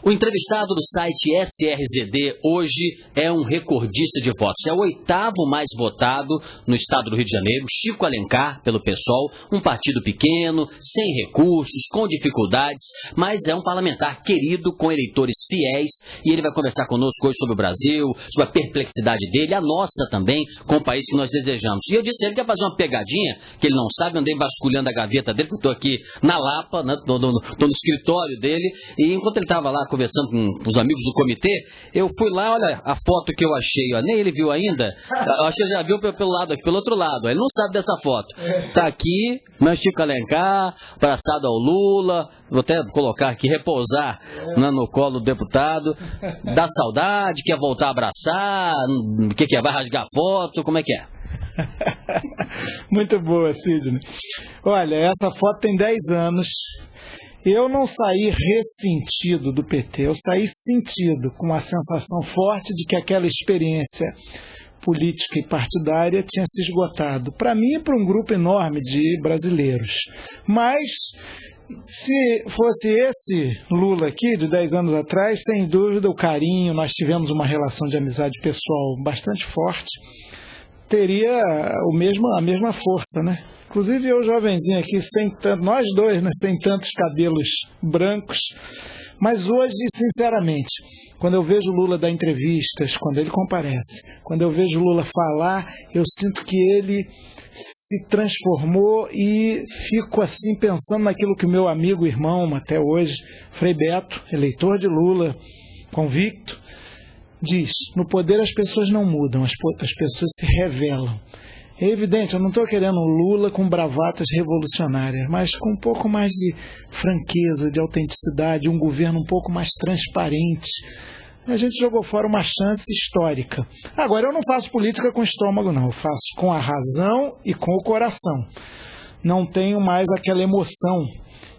O entrevistado do site SRZD hoje é um recordista de votos. É o 8º mais votado no estado do Rio de Janeiro, Chico Alencar, pelo PSOL, um partido pequeno, sem recursos, com dificuldades, mas é um parlamentar querido, com eleitores fiéis, e ele vai conversar conosco hoje sobre o Brasil, sobre a perplexidade dele, a nossa também, com o país que nós desejamos. E eu disse a ele que ia fazer uma pegadinha, que ele não sabe, andei vasculhando a gaveta dele, porque eu estou aqui na Lapa, né, tô no escritório dele, e enquanto ele estava lá conversando com os amigos do comitê, eu fui lá, olha a foto que eu achei, ó, nem ele viu ainda, eu acho que ele já viu pelo lado aqui, pelo outro lado, ele não sabe dessa foto. Tá aqui, meu Chico Alencar, abraçado ao Lula, vou até colocar aqui, repousar no colo do deputado, dá saudade, quer voltar a abraçar, o que é, vai rasgar foto, como é que é? Muito boa, Sidney. Olha, essa foto tem 10 anos. Eu não saí ressentido do PT, eu saí sentido, com uma sensação forte de que aquela experiência política e partidária tinha se esgotado. Para mim e para um grupo enorme de brasileiros. Mas, se fosse esse Lula aqui, de 10 anos atrás, sem dúvida o carinho, nós tivemos uma relação de amizade pessoal bastante forte, teria a mesma força, né? Inclusive eu, jovenzinho aqui, nós dois, né, sem tantos cabelos brancos, mas hoje, sinceramente, quando eu vejo o Lula dar entrevistas, quando ele comparece, quando eu vejo o Lula falar, eu sinto que ele se transformou e fico assim pensando naquilo que o meu amigo, irmão, até hoje, Frei Beto, eleitor de Lula, convicto, diz: no poder as pessoas não mudam, as pessoas se revelam. É evidente, eu não estou querendo um Lula com bravatas revolucionárias, mas com um pouco mais de franqueza, de autenticidade, um governo um pouco mais transparente. A gente jogou fora uma chance histórica. Agora, eu não faço política com estômago, não. Eu faço com a razão e com o coração. Não tenho mais aquela emoção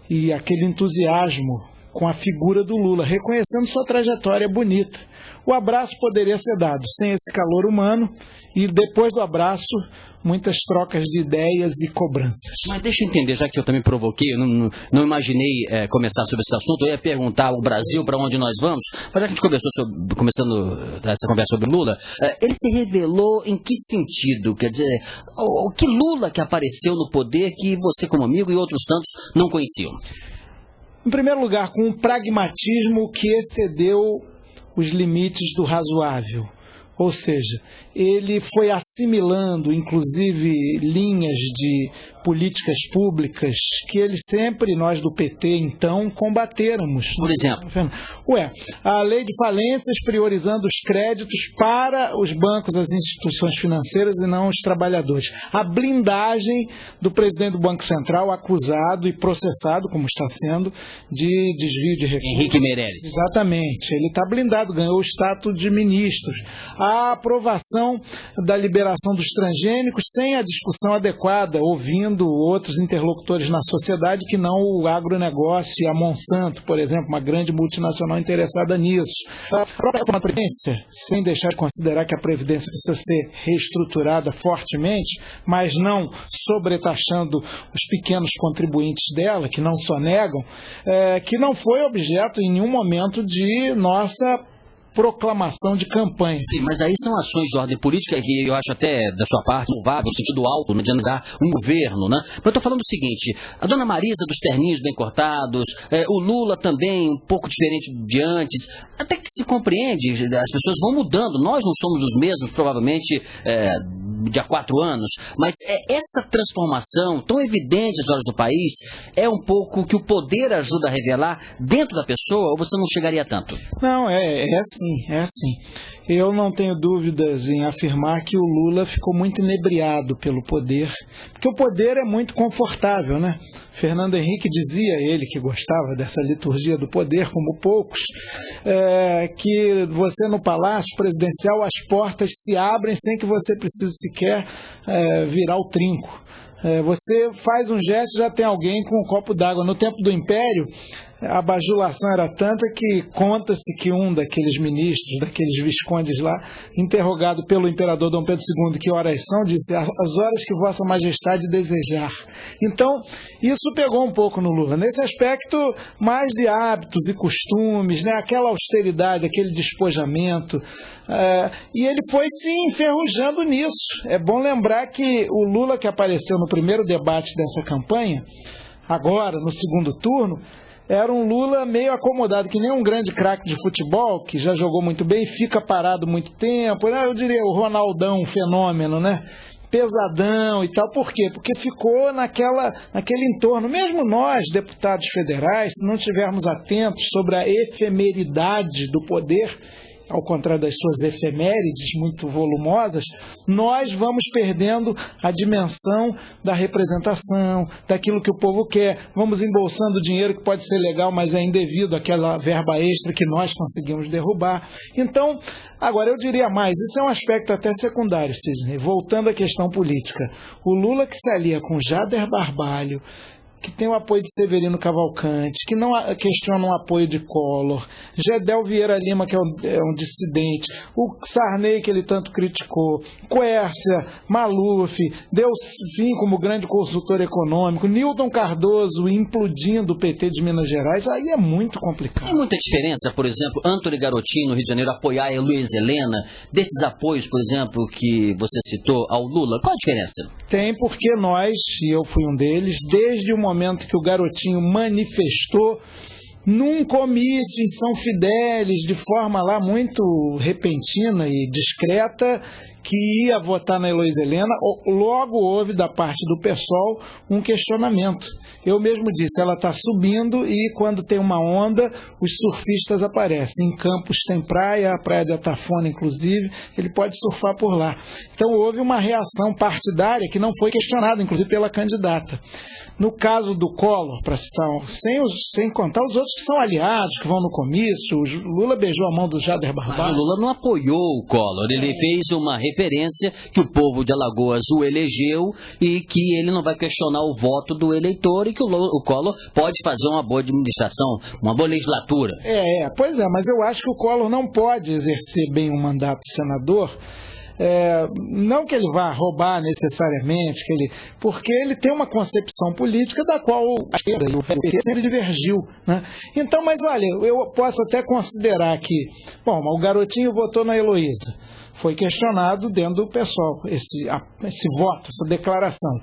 e aquele entusiasmo com a figura do Lula, reconhecendo sua trajetória bonita. O abraço poderia ser dado sem esse calor humano e depois do abraço, muitas trocas de ideias e cobranças. Mas deixa eu entender, já que eu também provoquei, eu não imaginei começar sobre esse assunto, eu ia perguntar ao Brasil para onde nós vamos, mas já que a gente começando essa conversa sobre Lula, ele se revelou em que sentido? Quer dizer, o que Lula que apareceu no poder que você como amigo e outros tantos não conheciam? Em primeiro lugar, com um pragmatismo que excedeu os limites do razoável. Ou seja, ele foi assimilando, inclusive, linhas de políticas públicas que ele sempre, nós do PT, então, combatéramos. Por exemplo? A lei de falências priorizando os créditos para os bancos, as instituições financeiras e não os trabalhadores. A blindagem do presidente do Banco Central, acusado e processado, como está sendo, de desvio de recursos. Henrique Meirelles. Exatamente. Ele está blindado, ganhou o status de ministro. A aprovação da liberação dos transgênicos sem a discussão adequada, ouvindo outros interlocutores na sociedade que não o agronegócio e a Monsanto, por exemplo, uma grande multinacional interessada nisso. A própria reforma da Previdência, sem deixar de considerar que a Previdência precisa ser reestruturada fortemente, mas não sobretaxando os pequenos contribuintes dela, que não sonegam, que não foi objeto em nenhum momento de nossa proclamação de campanha. Sim, mas aí são ações de ordem política que eu acho até da sua parte louvável, no sentido alto, de analisar um governo, né? Mas eu estou falando o seguinte, a dona Marisa dos terninhos bem cortados, o Lula também um pouco diferente de antes, até que se compreende, as pessoas vão mudando, nós não somos os mesmos, provavelmente, de há 4 anos, mas essa transformação tão evidente às olhos do país é um pouco que o poder ajuda a revelar dentro da pessoa, ou você não chegaria tanto? Não, é assim. Eu não tenho dúvidas em afirmar que o Lula ficou muito inebriado pelo poder, porque o poder é muito confortável, né? Fernando Henrique dizia, ele que gostava dessa liturgia do poder, como poucos, que você no Palácio Presidencial as portas se abrem sem que você precise sequer virar o trinco. Você faz um gesto, já tem alguém com um copo d'água. No tempo do Império, a bajulação era tanta que conta-se que um daqueles ministros, daqueles viscondes lá, interrogado pelo imperador Dom Pedro II, que horas são, disse: as horas que Vossa Majestade desejar. Então, isso pegou um pouco no Lula. Nesse aspecto, mais de hábitos e costumes, né? Aquela austeridade, aquele despojamento. E ele foi se enferrujando nisso. É bom lembrar que o Lula, que apareceu no primeiro debate dessa campanha, agora, no segundo turno, era um Lula meio acomodado, que nem um grande craque de futebol, que já jogou muito bem, fica parado muito tempo, né? Eu diria o Ronaldão, um fenômeno, né? Pesadão e tal. Por quê? Porque ficou naquele entorno. Mesmo nós, deputados federais, se não estivermos atentos sobre a efemeridade do poder, ao contrário das suas efemérides muito volumosas, nós vamos perdendo a dimensão da representação, daquilo que o povo quer. Vamos embolsando dinheiro que pode ser legal, mas é indevido, aquela verba extra que nós conseguimos derrubar. Então, agora eu diria mais, isso é um aspecto até secundário, Sidney. Voltando à questão política, o Lula que se alia com Jader Barbalho, que tem o apoio de Severino Cavalcante, que não questiona o apoio de Collor, Gedel Vieira Lima, que é um dissidente, o Sarney, que ele tanto criticou, Quércia, Maluf, Delfim como grande consultor econômico, Newton Cardoso implodindo o PT de Minas Gerais, aí é muito complicado. Tem muita diferença, por exemplo, Antony Garotinho, no Rio de Janeiro, apoiar a Luiz Helena, desses apoios, por exemplo, que você citou ao Lula, qual a diferença? Tem, porque nós, e eu fui um deles, desde o momento que o Garotinho manifestou num comício em São Fidélis, de forma lá muito repentina e discreta, que ia votar na Heloísa Helena, logo houve da parte do PSOL um questionamento. Eu mesmo disse, ela está subindo e quando tem uma onda, os surfistas aparecem. Em Campos tem praia, a praia de Atafona, inclusive, ele pode surfar por lá. Então houve uma reação partidária que não foi questionada, inclusive pela candidata. No caso do Collor, para citar, sem contar os outros que são aliados, que vão no comício, o Lula beijou a mão do Jader Barbalho. Mas o Lula não apoiou o Collor, ele fez uma referência que o povo de Alagoas o elegeu e que ele não vai questionar o voto do eleitor e que o Collor pode fazer uma boa administração, uma boa legislatura. Pois é, mas eu acho que o Collor não pode exercer bem um mandato de senador. Não que ele vá roubar necessariamente, porque ele tem uma concepção política da qual a esquerda e o PT sempre divergiu, né? Então, mas olha, eu posso até considerar que, o Garotinho votou na Heloísa, foi questionado dentro do PSOL esse voto, essa declaração.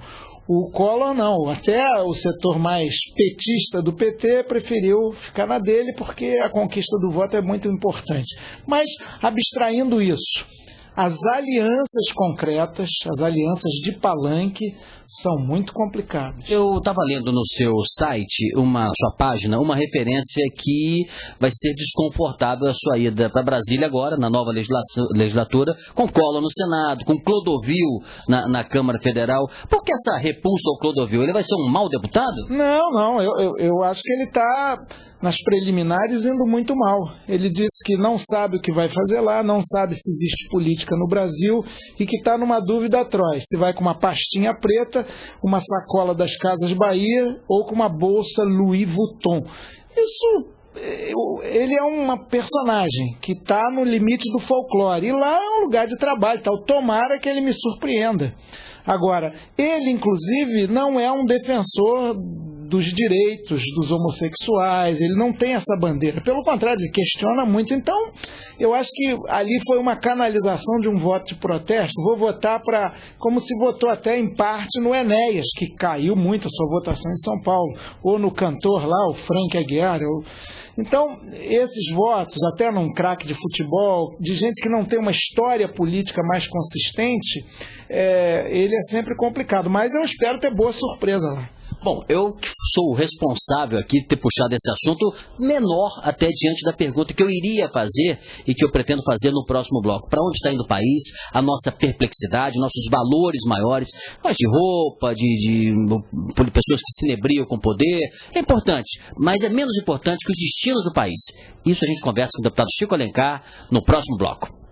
O Collor não, até o setor mais petista do PT preferiu ficar na dele porque a conquista do voto é muito importante. Mas, abstraindo isso, as alianças concretas, as alianças de palanque, são muito complicadas. Eu estava lendo no seu site, sua página, uma referência que vai ser desconfortável a sua ida para Brasília agora, na nova legislatura, com Collor no Senado, com Clodovil na Câmara Federal. Por que essa repulsa ao Clodovil? Ele vai ser um mau deputado? Não, eu acho que ele está nas preliminares indo muito mal. Ele disse que não sabe o que vai fazer lá, não sabe se existe política no Brasil e que está numa dúvida atroz, se vai com uma pastinha preta, uma sacola das Casas Bahia ou com uma bolsa Louis Vuitton. Ele é uma personagem que está no limite do folclore, e lá é um lugar de trabalho, tal. Tomara que ele me surpreenda. Agora, ele inclusive não é um defensor dos direitos dos homossexuais, ele não tem essa bandeira, pelo contrário, ele questiona muito. Então, eu acho que ali foi uma canalização de um voto de protesto. Vou votar como se votou até em parte no Enéas, que caiu muito a sua votação em São Paulo, ou no cantor lá, o Frank Aguiar. Então, esses votos, até num craque de futebol, de gente que não tem uma história política mais consistente, ele é sempre complicado, mas eu espero ter boa surpresa lá. Bom, eu que sou o responsável aqui de ter puxado esse assunto menor até diante da pergunta que eu iria fazer e que eu pretendo fazer no próximo bloco. Para onde está indo o país, a nossa perplexidade, nossos valores maiores, mas de roupa, de pessoas que se inebriam com poder, é importante, mas é menos importante que os destinos do país. Isso a gente conversa com o deputado Chico Alencar no próximo bloco.